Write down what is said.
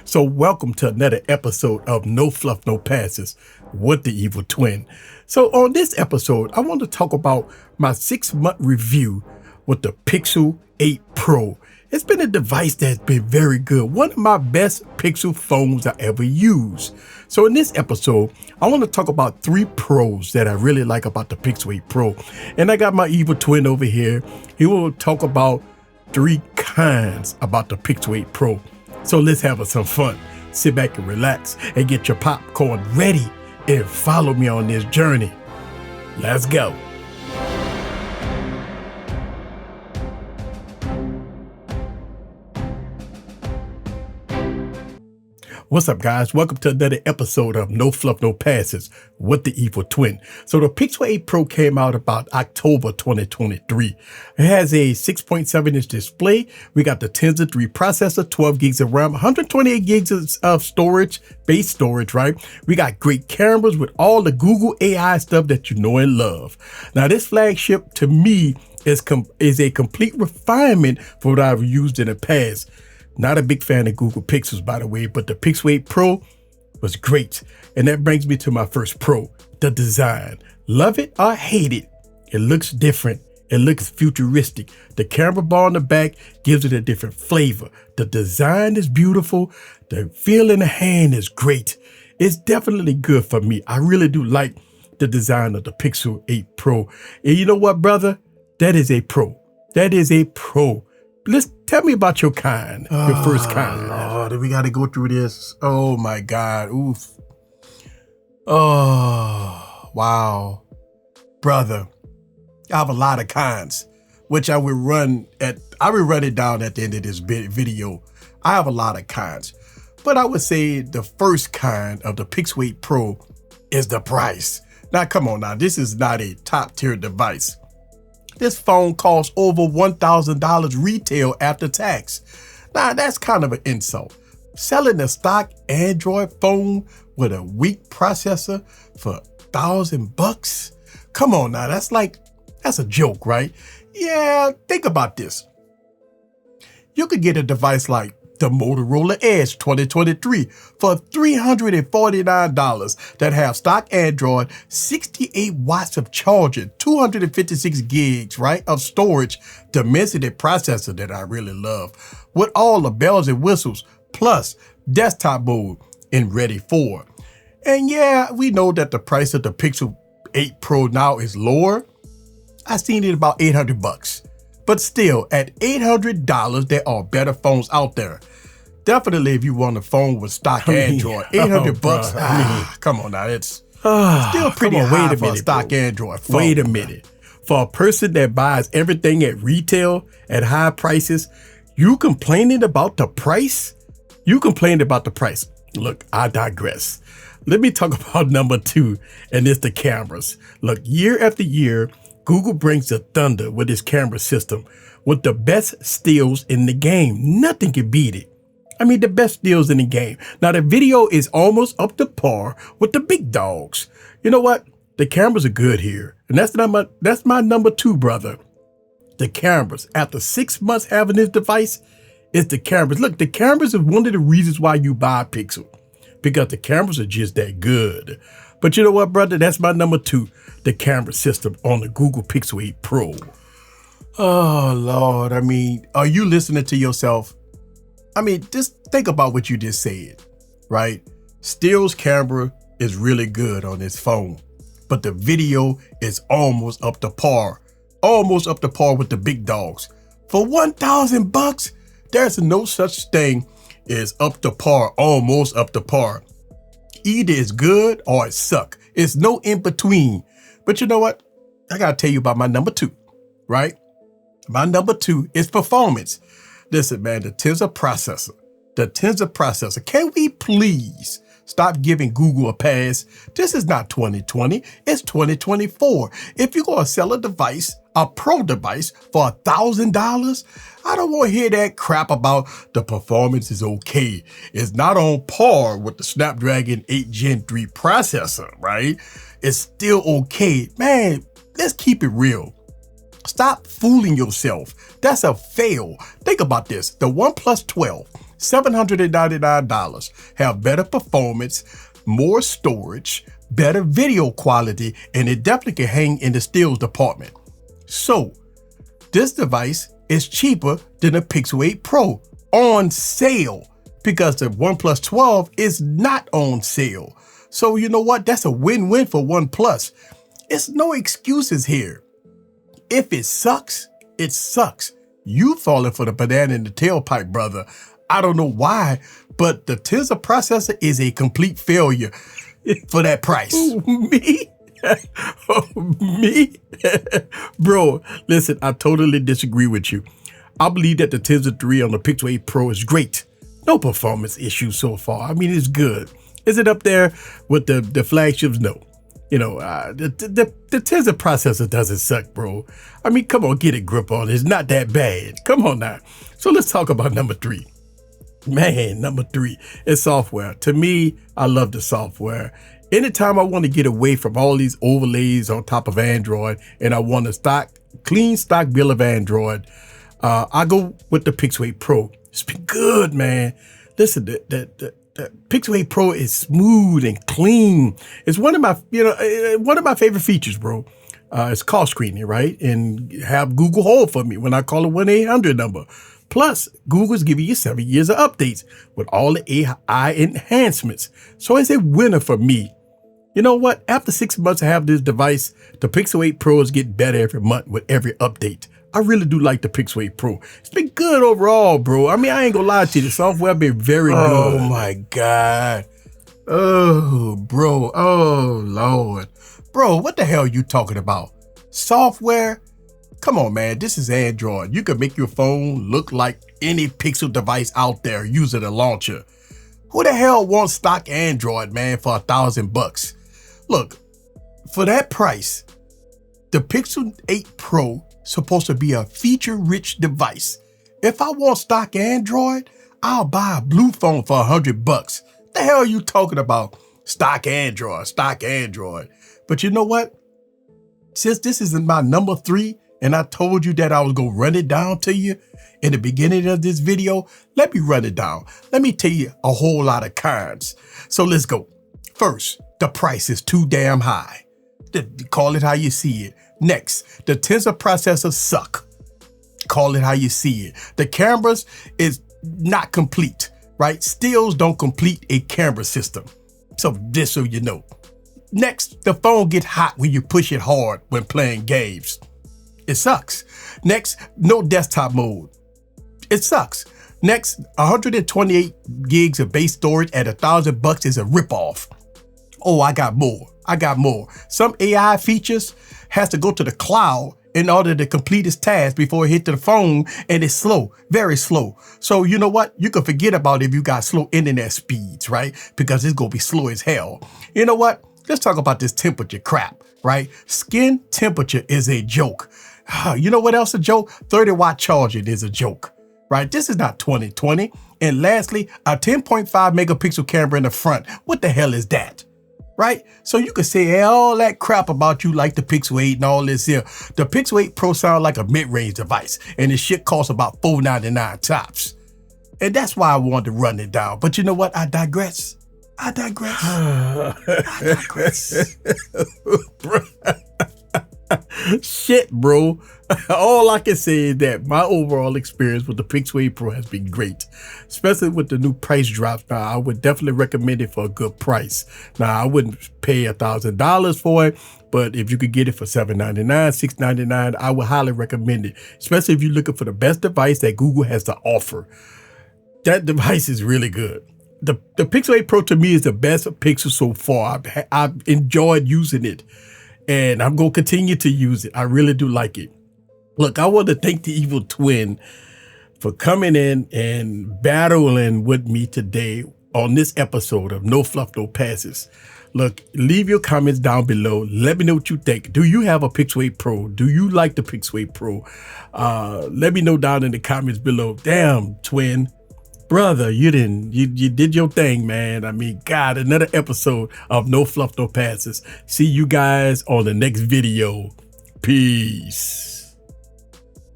So welcome to another episode of No Fluff, No Passes with the Evil Twin. So on this episode, I want to talk about my 6-month review with the Pixel 8 Pro. It's been a device that's been very good. One of my best Pixel phones I ever used. So in this episode, I want to talk about 3 pros that I really like about the Pixel 8 Pro. And I got my Evil Twin over here. He will talk about 3 cons about the Pixel 8 Pro. So let's have some fun. Sit back and relax and get your popcorn ready and follow me on this journey. Let's go. What's up, guys? Welcome to another episode of No Fluff, No Passes with the Evil Twin. So the Pixel 8 Pro came out about October 2023. It has a 6.7-inch display. We got the Tensor 3 processor, 12 gigs of RAM, 128 gigs of storage, base storage, right? We got great cameras with all the Google AI stuff that you know and love. Now, this flagship, to me, is a complete refinement for what I've used in the past. Not a big fan of Google Pixels, by the way, but the Pixel 8 Pro was great. And that brings me to my first pro, the design. Love it or hate it. It looks different. It looks futuristic. The camera bar on the back gives it a different flavor. The design is beautiful. The feel in the hand is great. It's definitely good for me. I really do like the design of the Pixel 8 Pro. And you know what, brother? That is a pro. That is a pro. Tell me about your kind, your first kind. Lord, we got to go through this. Oh my God. Oof. Oh, wow. Brother, I have a lot of kinds, which I will run it down at the end of this video. I have a lot of kinds, but I would say the first kind of the Pixel 8 Pro is the price. Now, come on now. This is not a top tier device. This phone costs over $1,000 retail after tax. Now, that's kind of an insult. Selling a stock Android phone with a weak processor for $1,000? Come on now, that's a joke, right? Yeah, think about this. You could get a device like the Motorola Edge 2023 for $349 that have stock Android, 68 watts of charging, 256 gigs, right, of storage, Dimensity processor that I really love, with all the bells and whistles, plus desktop mode and ready for. And yeah, we know that the price of the Pixel 8 Pro now is lower. I seen it about $800. But still, at $800, there are better phones out there. Definitely, if you want a phone with stock Android, $800. Come on now, it's still pretty high for a stock Android phone. Wait a minute. For a person that buys everything at retail at high prices, you complaining about the price? You complained about the price. Look, I digress. Let me talk about number 2, and it's the cameras. Look, year after year, Google brings the thunder with its camera system with the best stills in the game. Nothing can beat it. I mean, the best stills in the game. Now, the video is almost up to par with the big dogs. You know what? The cameras are good here. And that's my number 2, brother. The cameras. After 6 months having this device, it's the cameras. Look, the cameras are one of the reasons why you buy a Pixel. Because the cameras are just that good. But you know what, brother? That's my number 2, the camera system on the Google Pixel 8 Pro. Oh, Lord. I mean, are you listening to yourself? I mean, just think about what you just said, right? Stills camera is really good on this phone, but the video is almost up to par with the big dogs. For $1,000, there's no such thing as up to par, almost up to par. Either it's good or it sucks. It's no in between. But you know what? I gotta tell you about my number 2, right? My number 2 is performance. Listen, man, the Tensor processor. Can we please stop giving Google a pass? This is not 2020, it's 2024. If you're gonna sell a device, a pro device for $1,000, I don't want to hear that crap about the performance is okay. It's not on par with the Snapdragon 8 Gen 3 processor, right? It's still okay. Man, let's keep it real. Stop fooling yourself. That's a fail. Think about this. The OnePlus 12, $799. Have better performance, more storage, better video quality, and it definitely can hang in the stills department. So this device is cheaper than the Pixel 8 Pro on sale because the OnePlus 12 is not on sale. So you know what? That's a win-win for OnePlus. It's no excuses here. If it sucks, it sucks. You falling for the banana in the tailpipe, brother. I don't know why, but the Tensor processor is a complete failure for that price. Me? Me? Bro, listen, I totally disagree with you. I believe that the Tensor 3 on the Pixel 8 Pro is great. No performance issues so far. I mean, it's good. Is it up there with the flagships? No. You know, the Tensor processor doesn't suck, bro. I mean, come on, get a grip on it. It's not that bad. Come on now. So let's talk about number 3. Man, number 3 is software. To me, I love the software. Anytime I want to get away from all these overlays on top of Android and I want a clean stock bill of Android, I go with the Pixel 8 Pro. It's been good, man. Listen, the Pixel 8 Pro is smooth and clean. It's one of my favorite features, bro. It's call screening, right? And have Google hold for me when I call a 1-800 number. Plus, Google's giving you 7 years of updates with all the AI enhancements. So it's a winner for me. You know what? After 6 months I have this device, the Pixel 8 Pros get better every month with every update. I really do like the Pixel 8 Pro. It's been good overall, bro. I mean, I ain't gonna lie to you. The software been very good. Oh my God. Oh, bro. Oh, Lord. Bro, what the hell are you talking about? Software? Come on, man. This is Android. You can make your phone look like any Pixel device out there using a launcher. Who the hell wants stock Android, man, for $1,000? Look, for that price, the Pixel 8 Pro supposed to be a feature-rich device. If I want stock Android, I'll buy a blue phone for $100. The hell are you talking about? Stock Android. But you know what? Since this is my number 3, and I told you that I was gonna run it down to you in the beginning of this video, let me run it down. Let me tell you a whole lot of cons. So let's go. First, the price is too damn high. Call it how you see it. Next, the Tensor processors suck. Call it how you see it. The cameras is not complete, right? Stills don't complete a camera system. So just so you know. Next, the phone gets hot when you push it hard when playing games. It sucks. Next, no desktop mode. It sucks. Next, 128 gigs of base storage at $1,000 is a ripoff. Oh, I got more. Some AI features has to go to the cloud in order to complete its task before it hit the phone, and it's slow, very slow. So you know what? You can forget about if you got slow internet speeds, right? Because it's gonna be slow as hell. You know what? Let's talk about this temperature crap, right? Skin temperature is a joke. You know what else a joke? 30-watt charging is a joke, right? This is not 2020. And lastly, a 10.5 megapixel camera in the front. What the hell is that? Right? So you could say all that crap about you like the Pixel 8 and all this here. The Pixel 8 Pro sound like a mid-range device, and this shit costs about $499 tops. And that's why I wanted to run it down. But you know what? I digress. Shit, bro. All I can say is that my overall experience with the Pixel 8 Pro has been great, especially with the new price drops. Now, I would definitely recommend it for a good price. Now, I wouldn't pay $1,000 for it, but if you could get it for $799, $699, I would highly recommend it, especially if you're looking for the best device that Google has to offer. That device is really good. The Pixel 8 Pro to me is the best Pixel so far. I've enjoyed using it, and I'm going to continue to use it. I really do like it. Look, I want to thank the Evil Twin for coming in and battling with me today on this episode of No Fluff, No Passes. Look, leave your comments down below. Let me know what you think. Do you have a Pixel 8 Pro? Do you like the Pixel 8 Pro? Let me know down in the comments below. Damn, Twin. Brother, you did your thing, man. I mean, God, another episode of No Fluff, No Passes. See you guys on the next video. Peace.